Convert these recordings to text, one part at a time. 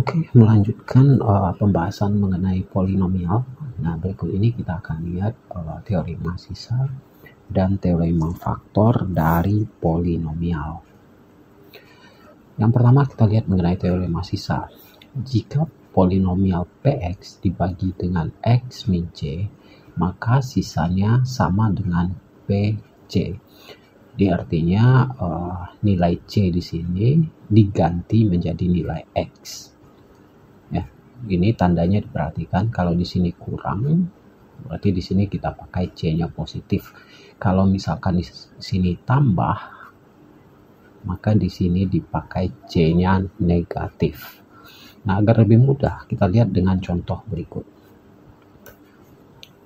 Oke, melanjutkan pembahasan mengenai polinomial. Nah, berikut ini kita akan lihat teorema sisa dan teorema faktor dari polinomial. Yang pertama kita lihat mengenai teorema sisa. Jika polinomial Px dibagi dengan X min C, maka sisanya sama dengan Pc. Jadi artinya nilai C di sini diganti menjadi nilai X. Ya, ini tandanya diperhatikan. Kalau di sini kurang, berarti di sini kita pakai C-nya positif. Kalau misalkan di sini tambah, maka di sini dipakai C-nya negatif. Nah, agar lebih mudah, kita lihat dengan contoh berikut.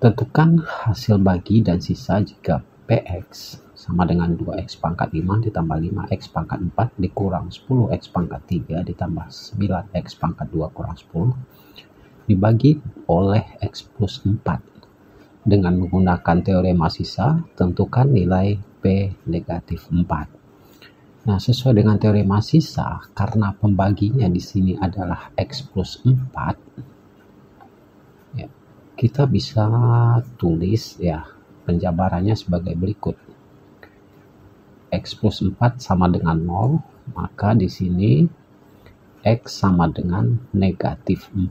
Tentukan hasil bagi dan sisa jika Px sama dengan 2x pangkat 5 ditambah 5x pangkat 4 dikurang 10x pangkat 3 ditambah 9x pangkat 2 kurang 10 dibagi oleh x plus 4. Dengan menggunakan teorema sisa, tentukan nilai P negatif 4. Nah, sesuai dengan teorema sisa, karena pembaginya di sini adalah x plus 4, ya, kita bisa tulis ya penjabarannya sebagai berikut. X plus 4 sama dengan 0, maka di sini X sama dengan negatif 4.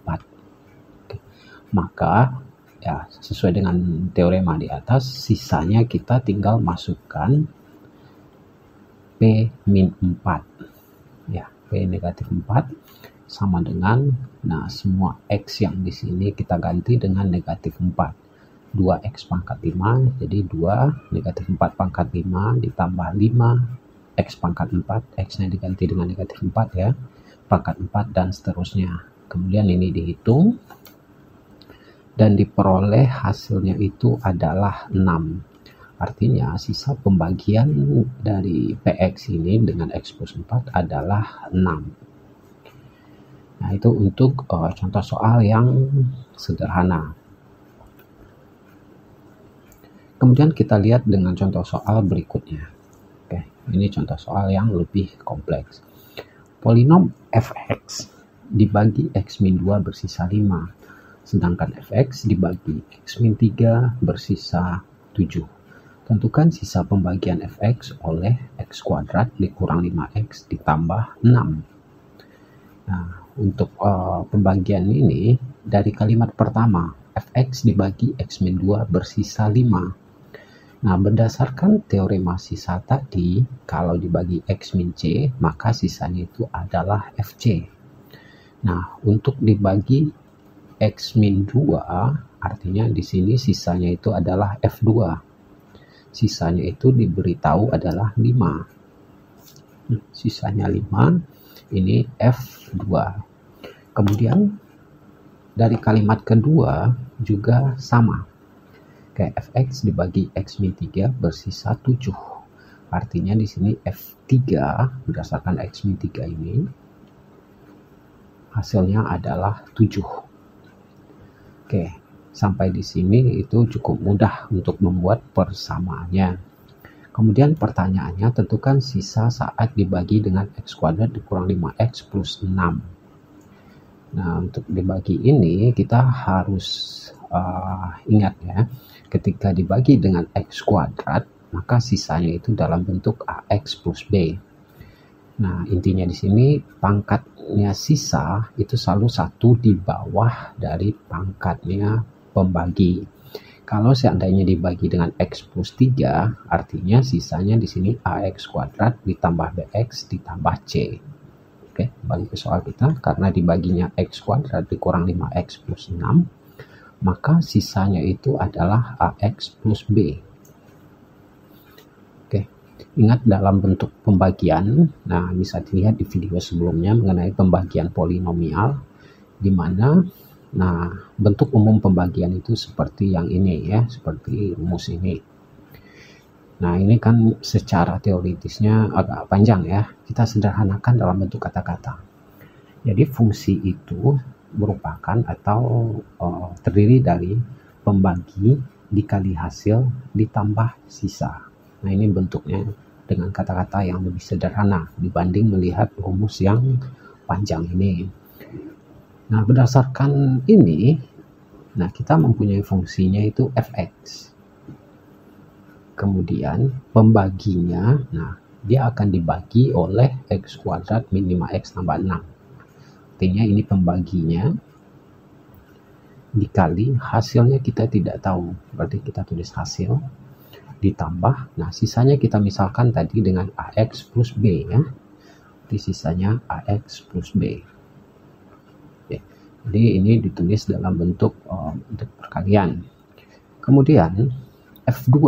Oke. Maka ya sesuai dengan teorema di atas, sisanya kita tinggal masukkan P min 4. Ya, P negatif 4 sama dengan, nah semua X yang di sini kita ganti dengan negatif 4. 2x pangkat 5, jadi 2 negatif 4 pangkat 5 ditambah 5 x pangkat 4, x-nya diganti dengan negatif 4 ya, pangkat 4 dan seterusnya. Kemudian ini dihitung dan diperoleh hasilnya itu adalah 6. Artinya sisa pembagian dari Px ini dengan x plus 4 adalah 6. Nah, itu untuk contoh soal yang sederhana. Kemudian kita lihat dengan contoh soal berikutnya. Oke, ini contoh soal yang lebih kompleks. Polinom fx dibagi x min 2 bersisa 5, sedangkan fx dibagi x min 3 bersisa 7. Tentukan sisa pembagian fx oleh x kuadrat dikurang 5x ditambah 6. Nah, untuk pembagian ini dari kalimat pertama, fx dibagi x min 2 bersisa 5. Nah, berdasarkan teorema sisa tadi, kalau dibagi X min C, maka sisanya itu adalah FC. Nah, untuk dibagi X min 2, artinya di sini sisanya itu adalah F2. Sisanya itu diberitahu adalah 5. Sisanya 5, ini F2. Kemudian, dari kalimat kedua juga sama. Kayak fx dibagi x min 3 bersisa 7. Artinya di sini f3 berdasarkan x min 3 ini hasilnya adalah 7. Oke, sampai di sini itu cukup mudah untuk membuat persamaannya. Kemudian pertanyaannya, tentukan sisa saat dibagi dengan x kuadrat dikurang 5x plus 6. Nah, untuk dibagi ini kita harus ingat ya, ketika dibagi dengan x kuadrat, maka sisanya itu dalam bentuk ax plus b. Nah, intinya di sini pangkatnya sisa itu selalu satu di bawah dari pangkatnya pembagi. Kalau seandainya dibagi dengan x plus 3, artinya sisanya di sini ax kuadrat ditambah bx ditambah c. Oke, balik ke soal kita. Karena dibaginya x kuadrat dikurang 5x plus 6, maka sisanya itu adalah ax plus b. Oke, ingat dalam bentuk pembagian. Nah, bisa dilihat di video sebelumnya mengenai pembagian polinomial, di mana nah bentuk umum pembagian itu seperti yang ini ya, seperti rumus ini. Nah, ini kan secara teoritisnya agak panjang ya. Kita sederhanakan dalam bentuk kata-kata. Jadi fungsi itu merupakan atau terdiri dari pembagi dikali hasil ditambah sisa. Nah, ini bentuknya dengan kata-kata yang lebih sederhana dibanding melihat rumus yang panjang ini. Nah, berdasarkan ini, nah kita mempunyai fungsinya itu fx. Kemudian pembaginya, nah dia akan dibagi oleh x kuadrat min 5x tambah 6. Artinya ini pembaginya dikali hasilnya kita tidak tahu. Berarti kita tulis hasil ditambah, nah sisanya kita misalkan tadi dengan AX plus B ya. Jadi sisanya AX plus B. Oke. Jadi ini ditulis dalam bentuk perkalian. Kemudian F2.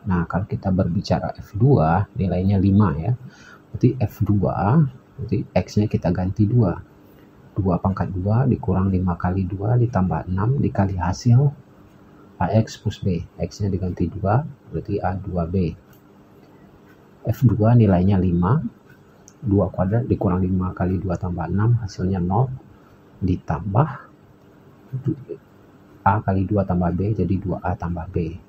Nah, kalau kita berbicara F2 nilainya 5 ya. Berarti F2 berarti X-nya kita ganti 2. 2 pangkat 2 dikurang 5 kali 2 ditambah 6 dikali hasil AX plus B. X-nya diganti 2 berarti A2B. F2 nilainya 5. 2 kuadrat dikurang 5 kali 2 tambah 6 hasilnya 0 ditambah A kali 2 tambah B jadi 2A tambah B.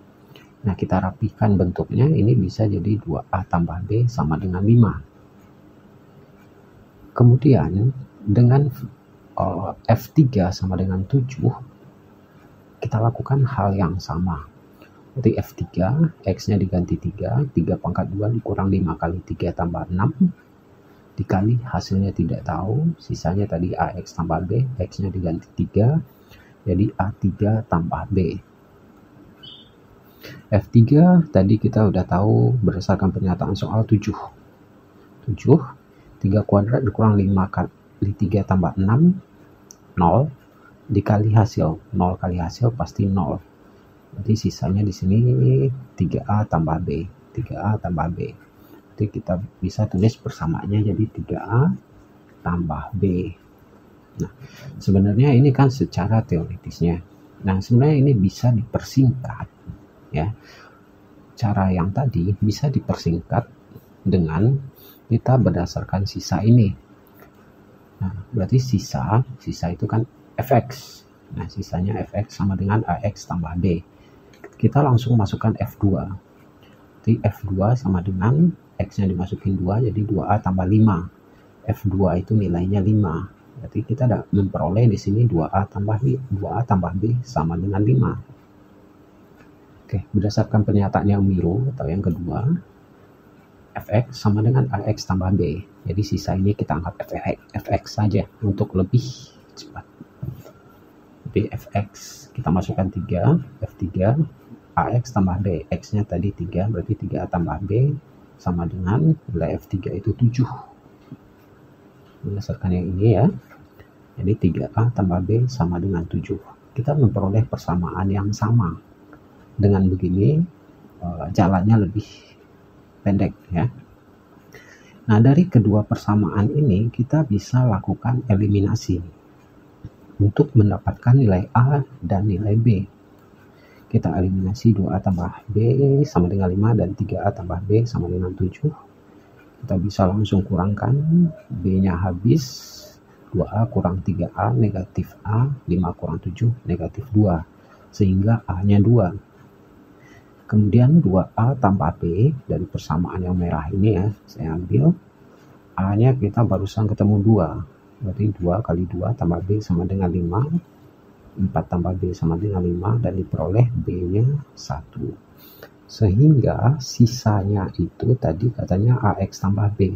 Nah, kita rapikan bentuknya, ini bisa jadi 2A tambah B sama dengan 5. Kemudian dengan F3 sama dengan 7, kita lakukan hal yang sama. Berarti F3, X-nya diganti 3, 3 pangkat 2 dikurang 5 kali 3 tambah 6, dikali hasilnya tidak tahu, sisanya tadi AX tambah B, X-nya diganti 3, jadi A3 tambah B. F3 tadi kita udah tahu berdasarkan pernyataan soal 7. 3 kuadrat dikurang 5 kali 3 tambah 6, 0, dikali hasil. 0 kali hasil pasti 0. Jadi sisanya di sini 3A tambah B. 3A tambah B. Jadi kita bisa tulis persamaannya jadi 3A tambah B. Nah, sebenarnya ini kan secara teoritisnya. Nah, sebenarnya ini bisa dipersingkat. Ya, cara yang tadi bisa dipersingkat dengan kita berdasarkan sisa ini. Nah, berarti sisa itu kan fx. Nah, sisanya fx sama dengan ax tambah b. Kita langsung masukkan f2. Jadi f2 sama dengan x-nya dimasukin 2 jadi 2a tambah 5. F2 itu nilainya 5. Berarti kita memperoleh di sini 2a tambah b sama dengan 5. Oke, berdasarkan pernyataan yang biru atau yang kedua, fx sama dengan ax tambah b. Jadi sisa ini kita anggap fx saja untuk lebih cepat. Jadi fx kita masukkan 3, f3, ax tambah b. X-nya tadi 3, berarti 3a tambah b sama dengan nilai f3 itu 7. Berdasarkan yang ini ya. Jadi 3a tambah b sama dengan 7. Kita memperoleh persamaan yang sama. Dengan begini jalannya lebih pendek ya. Nah, dari kedua persamaan ini kita bisa lakukan eliminasi untuk mendapatkan nilai A dan nilai B. Kita eliminasi 2A tambah B sama dengan 5 dan 3A tambah B sama dengan 7. Kita bisa langsung kurangkan, B-nya habis, 2A kurang 3A negatif A, 5 kurang 7 negatif 2, sehingga A-nya 2. Kemudian 2A tambah B dari persamaan yang merah ini ya, saya ambil A-nya kita barusan ketemu 2. Berarti 2 kali 2 tambah B sama dengan 5. 4 tambah B sama dengan 5 dan diperoleh B-nya 1. Sehingga sisanya itu tadi katanya AX tambah B,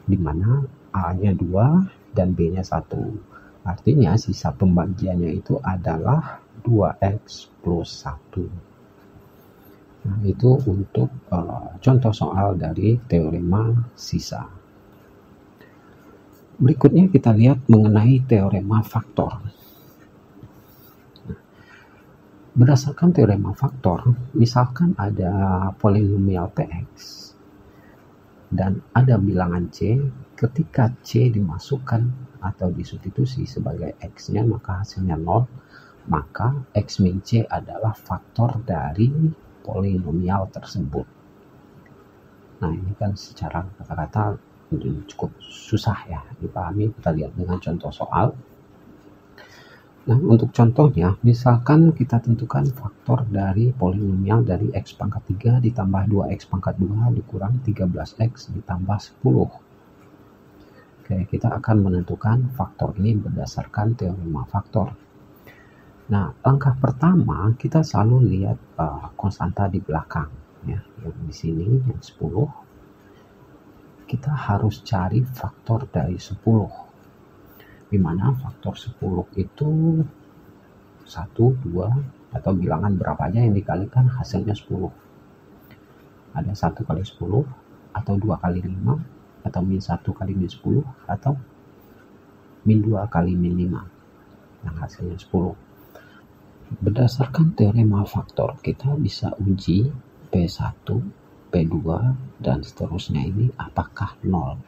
di mana A-nya 2 dan B-nya 1. Artinya sisa pembagiannya itu adalah 2X plus 1. Nah, itu untuk contoh soal dari teorema sisa. Berikutnya kita lihat mengenai teorema faktor. Berdasarkan teorema faktor, misalkan ada polinomial Px dan ada bilangan C, ketika C dimasukkan atau disubstitusi sebagai X-nya maka hasilnya 0, maka X min C adalah faktor dari polinomial tersebut. Nah, ini kan secara kata-kata cukup susah ya dipahami. Kita lihat dengan contoh soal. Nah, untuk contohnya, misalkan kita tentukan faktor dari polinomial dari X pangkat 3 ditambah 2X pangkat 2 dikurang 13X ditambah 10. Oke, kita akan menentukan faktor ini berdasarkan teorema faktor. Nah, langkah pertama kita selalu lihat konstanta di belakang, ya. Yang di sini yang 10. Kita harus cari faktor dari 10. Di mana faktor 10 itu 1, 2, atau bilangan berapa aja yang dikalikan hasilnya 10. Ada 1 kali 10, atau 2 kali 5, atau min 1 kali min 10, atau min 2 kali min 5 yang hasilnya 10. Berdasarkan teorema faktor, kita bisa uji P1, P2, dan seterusnya ini apakah 0.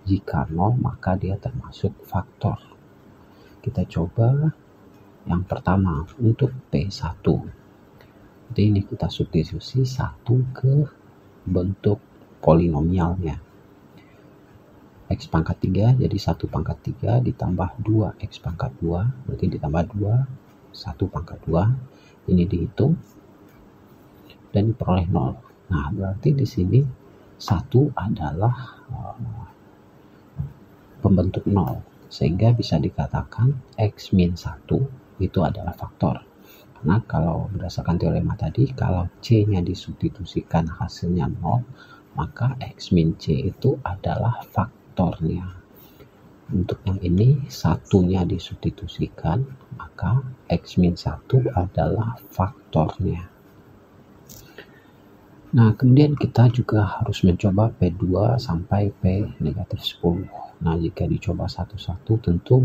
Jika 0, maka dia termasuk faktor. Kita coba yang pertama untuk P1. Jadi ini kita substitusi 1 ke bentuk polinomialnya. X pangkat 3 jadi 1 pangkat 3 ditambah 2 X pangkat 2, berarti ditambah 2, 1 pangkat 2. Ini dihitung dan diperoleh 0. Nah, berarti di sini 1 adalah pembentuk 0. Sehingga bisa dikatakan X min 1 itu adalah faktor. Karena kalau berdasarkan teorema tadi, kalau C-nya disubstitusikan hasilnya 0, maka X min C itu adalah faktornya. Untuk yang ini, 1-nya disubstitusikan, maka X min 1 adalah faktornya. Nah, kemudian kita juga harus mencoba P2 sampai P negatif 10. Nah, jika dicoba satu-satu tentu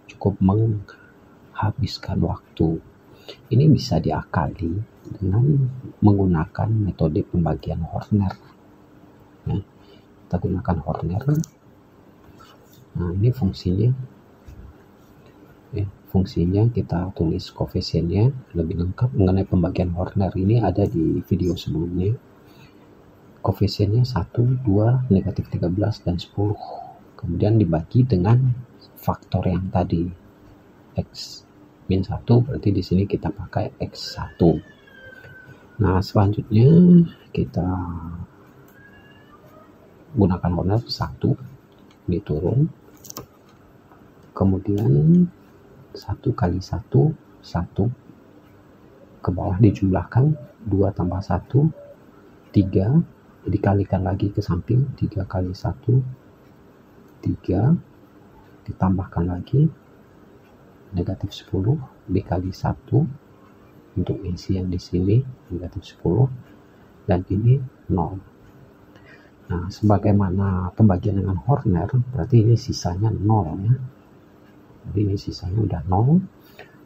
cukup menghabiskan waktu. Ini bisa diakali dengan menggunakan metode pembagian Horner. Ya, kita gunakan Horner. Nah, ini fungsinya. Ya, fungsinya kita tulis koefisiennya lebih lengkap mengenai pembagian Horner. Ini ada di video sebelumnya. Koefisiennya 1, 2, negatif 13, dan 10. Kemudian dibagi dengan faktor yang tadi. X min 1, berarti di sini kita pakai X1. Nah, selanjutnya kita gunakan Horner 1, diturun. Kemudian 1 kali 1, 1. Ke bawah dijumlahkan, 2 tambah 1, 3. Dikalikan lagi ke samping, 3 kali 1, 3. Ditambahkan lagi, negatif 10 dikali 1 untuk isi yang di sini negatif 10, dan ini 0. Nah, sebagaimana pembagian dengan Horner, berarti ini sisanya 0 ya. Jadi ini sisanya udah 0,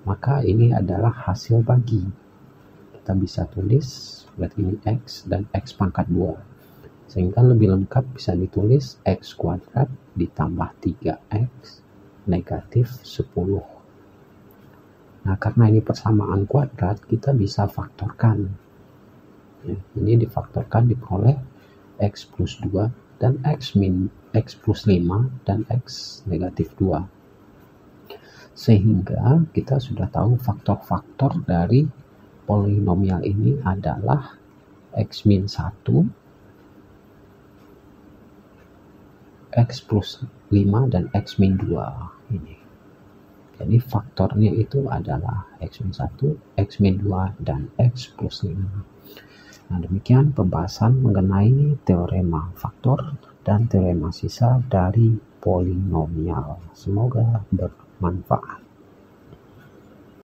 maka ini adalah hasil bagi. Kita bisa tulis berarti ini X dan X pangkat 2, sehingga lebih lengkap bisa ditulis X kuadrat ditambah 3X negatif 10. Nah, karena ini persamaan kuadrat, kita bisa faktorkan. Ya, ini difaktorkan diperoleh X plus 2 dan X plus 5 dan X negatif 2. Sehingga kita sudah tahu faktor-faktor dari polinomial ini adalah X min 1, X plus 5, dan X min 2 ini. Jadi faktornya itu adalah X min 1, X min 2, dan X plus 5. Nah, demikian pembahasan mengenai teorema faktor dan teorema sisa dari polinomial. Semoga bermanfaat.